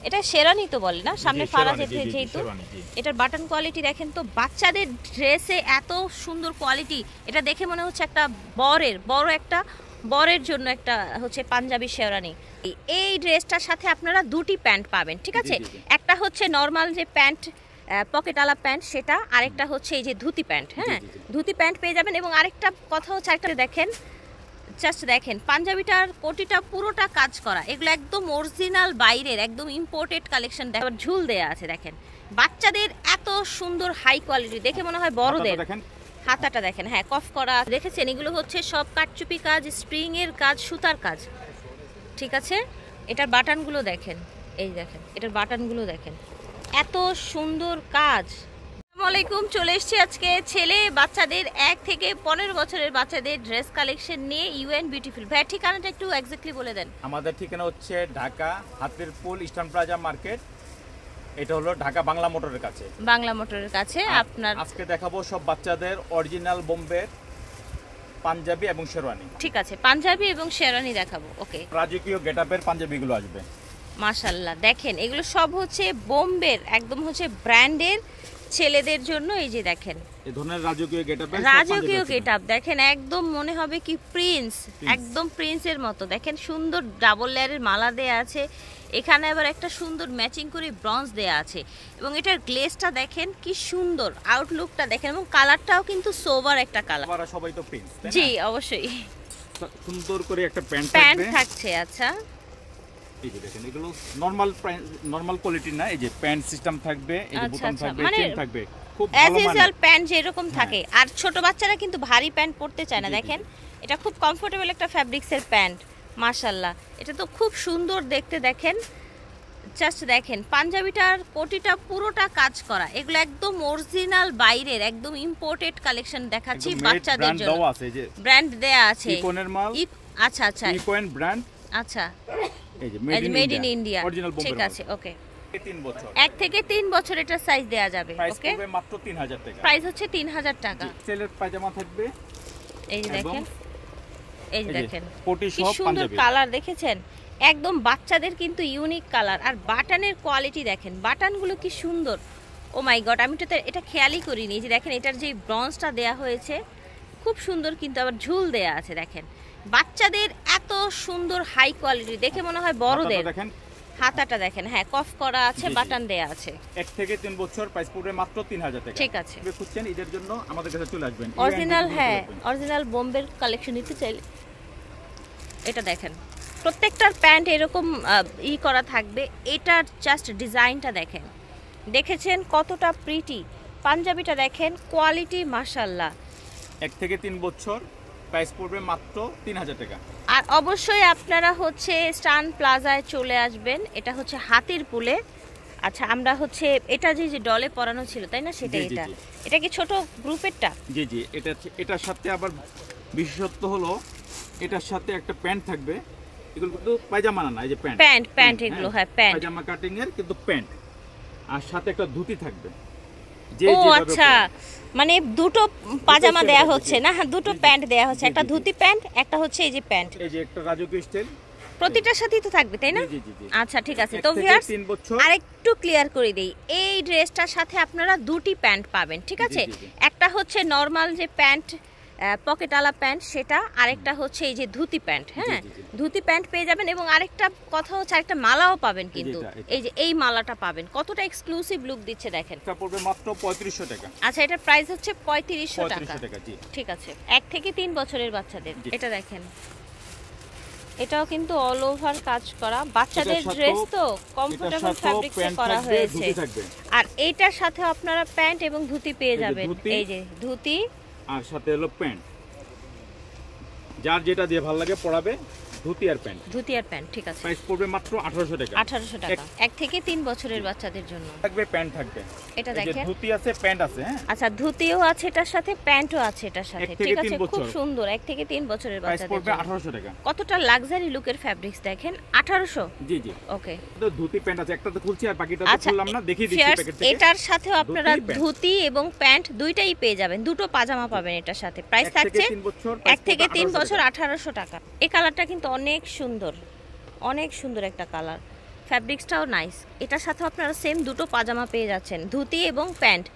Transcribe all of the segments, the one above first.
এটা শেরানি তো বলে না, সামনে ফাড়া যেহেতু। এটার বাটন কোয়ালিটি দেখেন তো, বাচ্চাদের ড্রেসে এত সুন্দর কোয়ালিটি। এটা দেখে মনে হচ্ছে একটা বরের জন্য একটা হচ্ছে পাঞ্জাবি শেরানি। এই ড্রেসটার সাথে আপনারা দুটি প্যান্ট পাবেন, ঠিক আছে? একটা হচ্ছে নর্মাল যে প্যান্ট, পকেটওয়ালা প্যান্ট, সেটা। আরেকটা হচ্ছে এই যে ধুতি প্যান্ট। হ্যাঁ, ধুতি প্যান্ট পেয়ে যাবেন। এবং আরেকটা কথা হচ্ছে, একটা দেখেন, জাস্ট দেখেন পাঞ্জাবিটার কোটিটা পুরোটা কাজ করা। এগুলো একদম অরিজিনাল বাইরের, একদম ইম্পোর্টেড কালেকশন। দেখেন ঝুল দেয়া আছে, দেখেন বাচ্চাদের এত সুন্দর হাই কোয়ালিটি, দেখে মনে হয় বড়দের। হাতাটা দেখেন, হ্যাঁ কফ করা দেখেছেন। এগুলো হচ্ছে সব কাটচুপি কাজ, স্প্রিং এর কাজ, সুতার কাজ, ঠিক আছে? এটার বাটনগুলো দেখেন, এই দেখেন এটার বাটনগুলো দেখেন, এত সুন্দর কাজ। আসসালামু আলাইকুম, চলে এসেছি আজকে ছেলে বাচ্চাদের 1 থেকে 15 বছরের বাচ্চাদের ড্রেস কালেকশন নিয়ে। ইউএন বিউটিফুল। ভাই ঠিকানাটা একটু এক্স্যাক্টলি বলে দেন। আমাদের ঠিকানা হচ্ছে Dhaka Hatirpool eastern plaza market. এটা হলো ঢাকা বাংলা মোটরের কাছে। বাংলা মোটরের কাছে আপনার। আজকে দেখাবো সব বাচ্চাদের অরিজিনাল বোম্বে পাঞ্জাবি এবং শেরওয়ানি। ঠিক আছে, পাঞ্জাবি এবং শেরওয়ানি দেখাবো। ওকে, রাজকীয় গেটআপের পাঞ্জাবিগুলো আসবে। মাশাআল্লাহ, দেখেন এগুলো সব হচ্ছে বোম্বের, একদম হচ্ছে ব্র্যান্ডের ছেলেদের জন্য। এই যে দেখেন এই ধরনের রাজকীয় গেটআপ দেখেন, একদম মনে হবে কি প্রিন্স, একদম প্রিন্সের মতো। দেখেন সুন্দর ডাবল লেয়ারের মালা দেয়া আছে, এখানে আবার একটা সুন্দর ম্যাচিং করে ব্রঞ্জ দেয়া আছে। এবং এটার গ্লেজটা দেখেন কি সুন্দর, আউটলুকটা দেখেন, এবং কালারটাও কিন্তু সোভার একটা কালার। সবাই তো প্রিন্স, জি অবশ্যই। সুন্দর করে একটা প্যান্ট থাকছে। আচ্ছা, এই যে দেখেন এগুলো নরমাল কোয়ালিটি না, এই যে প্যান্ট সিস্টেম থাকবে, এই যে বোতাম থাকবে, চেন থাকবে, খুব ভালো মানের প্যান্ট যেরকম থাকে। আর ছোট বাচ্চারা কিন্তু ভারী প্যান্ট পরতে চায় না। দেখেন এটা খুব কমফোর্টেবল একটা ফ্যাব্রিক্সের প্যান্ট, মাশাআল্লাহ। এটা তো খুব সুন্দর দেখতে। দেখেন জাস্ট দেখেন পাঞ্জাবিটার কোটিটা পুরোটা কাজ করা। এগুলো একদম অরিজিনাল বাইরের, একদম ইম্পোর্টেড কালেকশন দেখাচ্ছি বাচ্চাদের জন্য। ব্র্যান্ড দেয়া আছে, ইকোনের মাল। আচ্ছা আচ্ছা, ইকোন ব্র্যান্ড। আচ্ছা, এই যে মেড ইন ইন্ডিয়া, ঠিক আছে। ওকে, 1 থেকে 3 বছর এটা সাইজ দেয়া যাবে। ওকে, মাত্র 3000 টাকা প্রাইস হচ্ছে 3000 টাকা। ছেলের পায়জামা থাকবে, এই যে দেখেন, এই যে দেখেন কোটি কি সব সুন্দর পাঞ্জাবি। কালার দেখেছেন, একদম বাচ্চাদের কিন্তু ইউনিক কালার। আর বাটনের কোয়ালিটি দেখেন, বাটনগুলো কি সুন্দর। ও মাই গড, আমি তো এটা খেয়ালই করিনি। এই যে দেখেন এটার যে ব্রঞ্জটা দেয়া হয়েছে খুব সুন্দর, কিন্তু আবার ঝুল দেয়া আছে। দেখেন বাচ্চাদের এত সুন্দর হাই কোয়ালিটি, দেখে মনে হয় বড়দের। হাতাটা দেখেন, হ্যাঁ কফ করা আছে, বাটন দেয়া আছে। 1 থেকে 3 বছর, প্রাইস পড়বে মাত্র 3000 টাকা। ঠিক আছে, খুঁজছেন ঈদের জন্য আমাদের কাছে চলে আসবেন। অরিজিনাল, হ্যাঁ অরিজিনাল বোম্বের কালেকশন নিতে চাইলে এটা দেখেন। প্রত্যেকটার প্যান্ট এরকম করা থাকবে। এটার জাস্ট ডিজাইনটা দেখেন, দেখেছেন কতটা প্রিটি। পাঞ্জাবিটা দেখেন, কোয়ালিটি মাশাআল্লাহ। 1 থেকে 3 বছর, প্রাইস পড়বে মাত্র 3000 টাকা। আর অবশ্যই আপনারা হচ্ছে স্টান প্লাজায় চলে আসবেন। এটা হচ্ছে হাতিরপুলে। আচ্ছা, আমরা হচ্ছে এটা যে ডলে পরানো ছিল তাই না, সেটা এটা কি ছোট গ্রুপেরটা? জি জি, এটার সাথে আবার বিশেষত্ব হলো এটার সাথে একটা প্যান্ট থাকবে। এগুলো কিন্তু পায়জামা না, এই যে প্যান্ট এগুলো, হ্যাঁ প্যান্ট, পায়জামা কাটিং এর কিন্তু প্যান্ট। আর সাথে একটা ধুতি থাকবে। ও আচ্ছা, মানে দুটো পাজামা দেয়া হচ্ছে না, দুটো প্যান্ট দেয়া হচ্ছে, একটা ধুতি প্যান্ট, একটা হচ্ছে এই যে প্যান্ট। এই যে একটা রাজকীয় স্টাইল, প্রতিটার সাথেই তো থাকবে তাই না? জি জি জি। আচ্ছা ঠিক আছে। তো ভিউয়ার্স আরেকটু ক্লিয়ার করে দেই, এই ড্রেসটার সাথে আপনারা দুটি প্যান্ট পাবেন, ঠিক আছে? একটা হচ্ছে নরমাল যে প্যান্ট, পকেটওয়ালা প্যান্ট, সেটা। আরেকটা হচ্ছে এই যে ধুতি প্যান্ট। হ্যাঁ, ধুতি প্যান্ট পেয়ে যাবেন। এবং আরেকটা কথা হচ্ছে আরেকটা মালাও পাবেন, কিন্তু এই যে এই মালাটা পাবেন। কতটা এক্সক্লুসিভ লুক দিচ্ছে দেখেন। এটা পড়বে মাত্র 3500 টাকা। আচ্ছা, এটার প্রাইস হচ্ছে 3500 টাকা। জি ঠিক আছে, 1 থেকে 3 বছরের বাচ্চাদের। এটা দেখেন, এটাও কিন্তু অল ওভার কাজ করা, বাচ্চাদের ড্রেস তো কমফোর্টেবল ফ্যাব্রিক্সে করা হয়েছে। আর এইটার সাথে আপনারা প্যান্ট এবং ধুতি পেয়ে যাবেন। এই যে ধুতি আর সাথে হলো প্যান্ট, যার যেটা দিয়ে ভালো লাগে পরাবে। ধুতি আর প্যান্ট, ঠিক আছে। প্রাইস পড়বে মাত্র 1800 টাকা। 1800 টাকা 1 থেকে 3 বছরের বাচ্চাদের জন্য। থাকবে প্যান্ট থাকবে, এটা দেখেন ধুতি আছে, প্যান্ট আছে। হ্যাঁ, আচ্ছা, ধুতিও আছে এটার সাথে, প্যান্টও আছে এটার সাথে, ঠিক আছে। খুব সুন্দর, 1 থেকে 3 বছরের বাচ্চাদের জন্য। প্রাইস পড়বে 1800 টাকা। কতটা লাক্সারি লুকের ফ্যাব্রিক্স দেখেন, 1800। জি জি, ওকে। তো ধুতি প্যান্ট আছে, একটা তো খুলছি আর বাকিটা তো খুললাম না, দেখিয়ে দিচ্ছি প্যাকেট থেকে। এটার সাথেও আপনারা ধুতি এবং প্যান্ট দুইটাই পেয়ে যাবেন, দুটো পাজামা পাবেন এটার সাথে। প্রাইস থাকছে 1 থেকে 3 বছর, 1800 টাকা। এই কালারটা কিন্তু অনেক সুন্দর, অনেক সুন্দর একটা কালার। ফ্যাব্রিক্সটাও নাইস। এটার সাথে আপনারা সেম দুটো পাজামা পেয়ে যাচ্ছেন, ধুতি এবং প্যান্ট।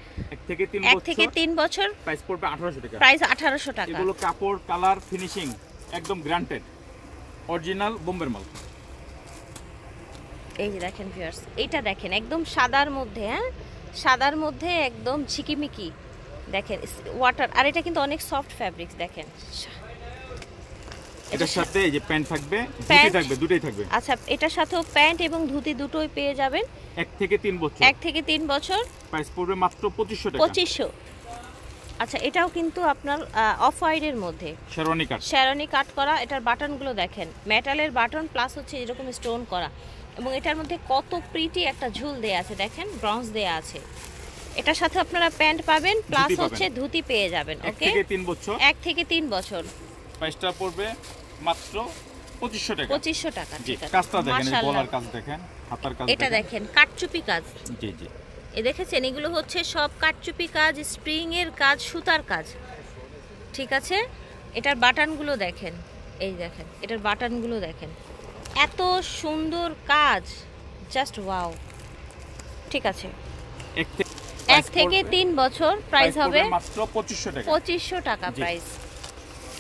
1 থেকে 3 বছর প্রাইস পড়বে 1800 টাকা। প্রাইস 1800 টাকা। এগুলো কাপড়, কালার, ফিনিশিং একদম গ্যারান্টেড, অরিজিনাল বোম্বের মাল। এই যে দেখেন ভিউয়ার্স, এটা দেখেন একদম সাদার মধ্যে, হ্যাঁ সাদার মধ্যে একদম ঝিকিমিকি দেখেন ওয়াটার, আর এটা কিন্তু অনেক সফট ফ্যাব্রিক্স দেখেন। এটার সাথে এই যে প্যান্ট থাকবে, ধুতি থাকবে, দুটোই থাকবে। আচ্ছা, এটার সাথেও প্যান্ট এবং ধুতি দুটোই পেয়ে যাবেন। 1 থেকে 3 বছর। 1 থেকে 3 বছর। প্রাইস পড়বে মাত্র 2500 টাকা। 2500। আচ্ছা, এটাও কিন্তু আপনার অফ হোয়াইটের মধ্যে শেরওয়ানি কাট করা। এটার বাটনগুলো দেখেন, মেটালের বাটন প্লাস হচ্ছে এরকম স্টোন করা, এবং এটার মধ্যে কত প্রিটি একটা ঝুল দেয়া আছে দেখেন, ব্রঞ্জ দেয়া আছে। এটার সাথে আপনারা প্যান্ট পাবেন প্লাস হচ্ছে ধুতি পেয়ে যাবেন। ওকে, 1 থেকে 3 বছর। 1 থেকে 3 বছর। প্রাইসটা পড়বে মাত্র 2500 টাকা। 2500 টাকা। ঠিক আছে, কাজটা দেখেন, এই গলার কাজ দেখেন, হাতার কাজ দেখেন। এটা দেখেন কাটচুপি কাজ। জি জি, এ দেখেছেন, এগুলো হচ্ছে সব কাটচুপি কাজ, স্প্রিং এর কাজ, সুতার কাজ। ঠিক আছে, এটার বাটনগুলো দেখেন, এই দেখেন এটার বাটনগুলো দেখেন, এত সুন্দর কাজ, জাস্ট ওয়াও। ঠিক আছে, 1 থেকে 3 বছর। প্রাইস হবে মাত্র 2500 টাকা। 2500 টাকা প্রাইস।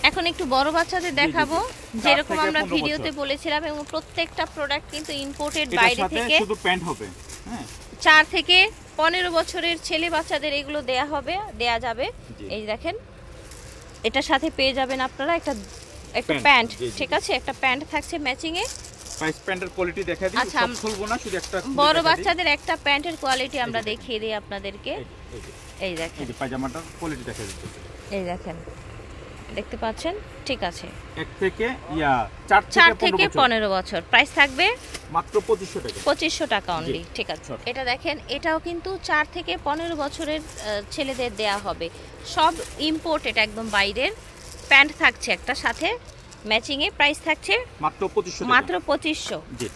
এখন একটু বড় বাচ্চাদের দেখাবো, যেরকম আমরা ভিডিওতে বলেছিলাম, এবং প্রত্যেকটা প্রোডাক্ট কিন্তু ইম্পোর্টেড বাইরে থেকে। শুধু প্যান্ট হবে, হ্যাঁ 4 থেকে 15 বছরের ছেলে বাচ্চাদের এগুলো দেয়া যাবে। এই দেখেন, এটার সাথে পেয়ে যাবেন আপনারা একটা প্যান্ট। ঠিক আছে, একটা প্যান্ট থাকছে ম্যাচিং এ। প্রাইস প্যান্টের কোয়ালিটি দেখা দিই, সব খুলবো না, শুধু একটা বড় বাচ্চাদের একটা প্যান্টের কোয়ালিটি আমরা দেখিয়ে দিই আপনাদেরকে। এই দেখেন, এই যে পাজামাটার কোয়ালিটি দেখা দিচ্ছি, এই দেখেন, দেখতে পাচ্ছেন। ঠিক আছে, 1 থেকে 4 থেকে 15 বছর। প্রাইস থাকবে মাত্র 2500 টাকা। 2500 টাকা অনলি। ঠিক আছে, এটা দেখেন, এটাও কিন্তু 4 থেকে 15 বছরের ছেলেদের দেয়া হবে, সব ইম্পোর্টেড একদম বাইরের। প্যান্ট থাকছে একটা সাথে ম্যাচিং এ। প্রাইস থাকছে মাত্র 2500 টাকা। মাত্র 2500। জি,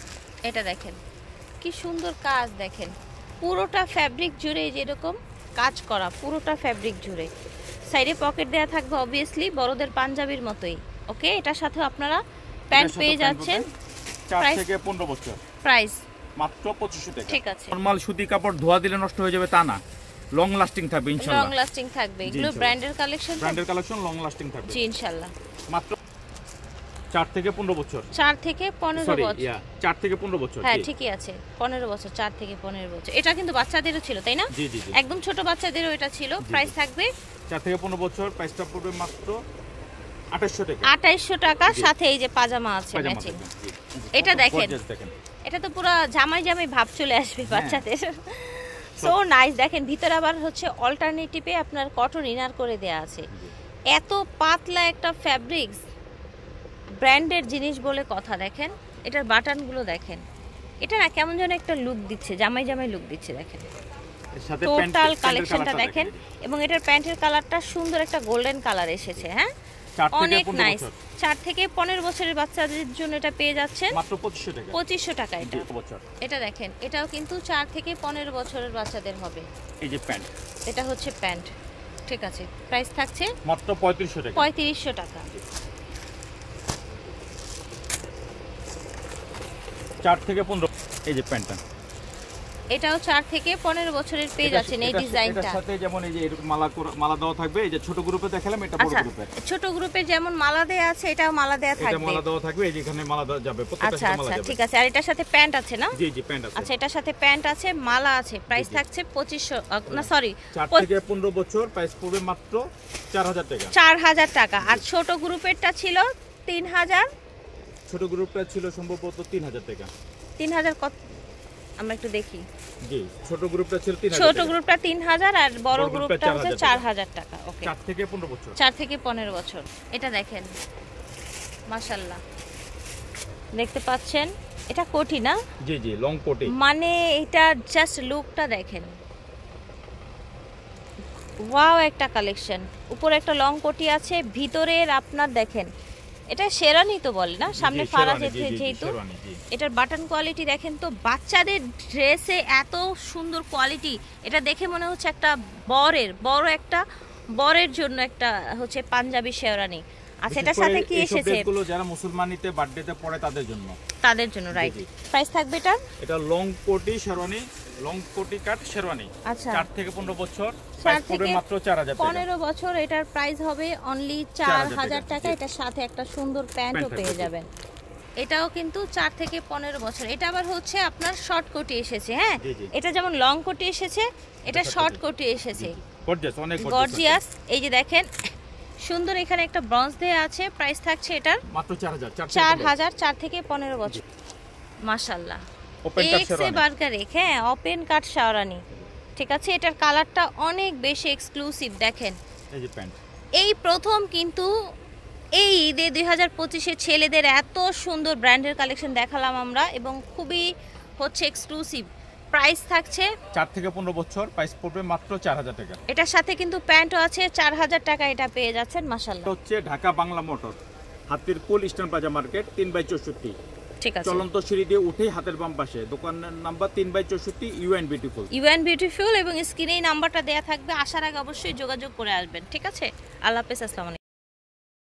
এটা দেখেন কি সুন্দর কাজ, দেখেন পুরোটা ফ্যাব্রিক জুড়ে যেরকম কাজ করা, পুরোটা ফ্যাব্রিক জুড়ে। সাইডে পকেট দেয়া থাকবে অবভিয়াসলি, বড়দের পাঞ্জাবির মতোই। ওকে, এটার সাথে আপনারা প্যান্ট পেয়ে যাচ্ছেন 4 থেকে 15 বছর। প্রাইস মাত্র 2500 টাকা। ঠিক আছে, নরমাল সুতি কাপড় ধোয়া দিলে নষ্ট হয়ে যাবে তা না, লং লাস্টিং থাকবে ইনশাআল্লাহ। লং লাস্টিং থাকবে, এগুলো ব্র্যান্ডের কালেকশন। ব্র্যান্ডের কালেকশন, লং লাস্টিং থাকবে জি ইনশাআল্লাহ। মাত্র 4 থেকে 15 বছর। 4 থেকে 15 বছর। 4 থেকে 15 বছর। হ্যাঁ ঠিকই আছে, 15 বছর, 4 থেকে 15 বছর। এটা কিন্তু বাচ্চাদেরও ছিল, তাই না? জি জি, একদম ছোট বাচ্চাদেরও এটা ছিল। প্রাইস থাকবে 4 থেকে 15 বছর। প্রাইসটা পড়বে মাত্র 2800 টাকা। 2800 টাকা, সাথে এই যে পাজামা আছে ম্যাচিং। এটা দেখেন, এটা তো পুরো জামাই জামাই ভাব চলে আসবে বাচ্চাদের। So nice. দেখেন ভিতরে আবার হচ্ছে অল্টারনেটিভে আপনার কটন ইনার করে দেয়া আছে। এত পাতলা একটা ফ্যাব্রিক্স, ব্র্যান্ডের জিনিস বলে কথা। দেখেন এটার বাটনগুলো দেখেন, এটা না কেমন যেন একটা লুক দিচ্ছে, জামাই জামাই লুক দিচ্ছে। দেখেন টোটাল কালেকশনটা দেখেন, এবং এটার প্যান্টের কালারটা সুন্দর একটা গোল্ডেন কালার এসেছে। হ্যাঁ অনেক নাইস। 4 থেকে 15 বছরের বাচ্চাদের জন্য এটা পেয়ে যাচ্ছেন মাত্র 2500 টাকা। 2500 টাকা। এটা দেখেন, এটাও কিন্তু 4 থেকে 15 বছরের বাচ্চাদের হবে। এই যে প্যান্ট, এটা হচ্ছে প্যান্ট। ঠিক আছে, প্রাইস থাকছে মাত্র 3500 টাকা। 3500 টাকা। 4 থেকে 15, এই যে প্যান্টটা, এটাও 4 থেকে 15 বছরের পেয়ে যাচ্ছেন এই ডিজাইনটা। এটার সাথে যেমন এই যে এরকম মালা দেওয়া থাকবে, এই যে ছোট গ্রুপে দেখালাম, এটা বড় গ্রুপের। ছোট গ্রুপে যেমন মালা দেয়া আছে, এটাও মালা দেয়া থাকবে। এটা মালা দেওয়া থাকবে, এই যে এখানে মালা দেওয়া যাবে, প্রত্যেকটা সাথে মালা যাবে। ঠিক আছে, আর এটার সাথে প্যান্ট আছে না? জি জি, প্যান্ট আছে। আচ্ছা, এটার সাথে প্যান্ট আছে, মালা আছে। প্রাইস থাকছে 2500, না সরি 4 থেকে 15 বছর। প্রাইস পড়বে মাত্র 4000 টাকা। 4000 টাকা। আর ছোট গ্রুপেরটা ছিল 3000। ছোট গ্রুপটা ছিল সম্ভবত 3000 টাকা। 3000 কত আমরা একটু দেখি। জি, ছোট গ্রুপটা ছিল 3000। ছোট গ্রুপটা 3000 আর বড় গ্রুপটা হচ্ছে 4000 টাকা। ওকে, 4 থেকে 15 বছর। 4 থেকে 15 বছর। এটা দেখেন মাশাআল্লাহ, দেখতে পাচ্ছেন এটা কোটি না? জি জি, লং কোটি। মানে এটা জাস্ট লুকটা দেখেন, ওয়াও একটা কালেকশন। উপরে একটা লং কোটি আছে, ভিতরের আপনার দেখেন এটা শেরওয়ানি তো বলে না, সামনে ফাড়া যেহেতু। এটার বাটন কোয়ালিটি দেখেন তো, বাচ্চাদের ড্রেসে এত সুন্দর কোয়ালিটি। এটা দেখে মনে হচ্ছে একটা বড় একটা বরের জন্য একটা হচ্ছে পাঞ্জাবি শেরওয়ানি। আচ্ছা, এটার সাথে কি এসেছে? ড্রেসগুলো যারা মুসলমানিতে বার্থডেতে পরে তাদের জন্য, রাইট। প্রাইস থাকবে এটা? এটা লং কোটি শেরওয়ানি, লং কোটি কাট শেরওয়ানি। আচ্ছা, 4 থেকে 15 বছর, প্রাইস পড়বে মাত্র 4000 টাকা। 15 বছর, এটার প্রাইস হবে অনলি 4000 টাকা। এটার সাথে একটা সুন্দর প্যান্টও পেয়ে যাবেন। এটাও কিন্তু 4 থেকে 15 বছর। এটা আবার হচ্ছে আপনার শর্ট কোটি এসেছে, হ্যাঁ। এটা যেমন লং কোটি এসেছে, এটা শর্ট কোটি এসেছে। গর্জিয়াস, অনেক গর্জিয়াস। এই যে দেখেন সুন্দর, এখানে একটা ব্রঞ্জ দেয়া আছে। প্রাইস থাকছে এটার মাত্র 4000। 4 থেকে 15 বছর। মাশাআল্লাহ, ওপেন কাট এক্সে বার্গার, হ্যাঁ, ওপেন কাট শেরওয়ানি। ঠিক আছে, এটার কালারটা অনেক বেশি এক্সক্লুসিভ। দেখেন এই যে প্যান্ট, এই প্রথম কিন্তু এই ঈদে 2025-এ ছেলেদের এত সুন্দর ব্র্যান্ডের কালেকশন দেখালাম আমরা, এবং খুবই হচ্ছে এক্সক্লুসিভ। প্রাইস থাকছে 4 থেকে 15 বছর, প্রাইস পড়বে মাত্র 4000 টাকা। এটার সাথে কিন্তু প্যান্টও আছে। 4000 টাকা এটা পেয়ে যাচ্ছেন। মাশাআল্লাহ। হচ্ছে ঢাকা বাংলা মোটর, হাতির পুল, ইস্টার্ন প্লাজা মার্কেট, 3/64। ঠিক আছে, চলন্ত সিঁড়ি দিয়ে উঠেই হাতের বাম পাশে, দোকানের number 3/64, UN beautiful. UN beautiful, এবং স্ক্রিনে এই নাম্বারটা দেয়া থাকবে। আসার আগে অবশ্যই যোগাযোগ করে আসবেন। ঠিক আছে, আল্লাহ হাফেজ, আসসালামু আলাইকুম।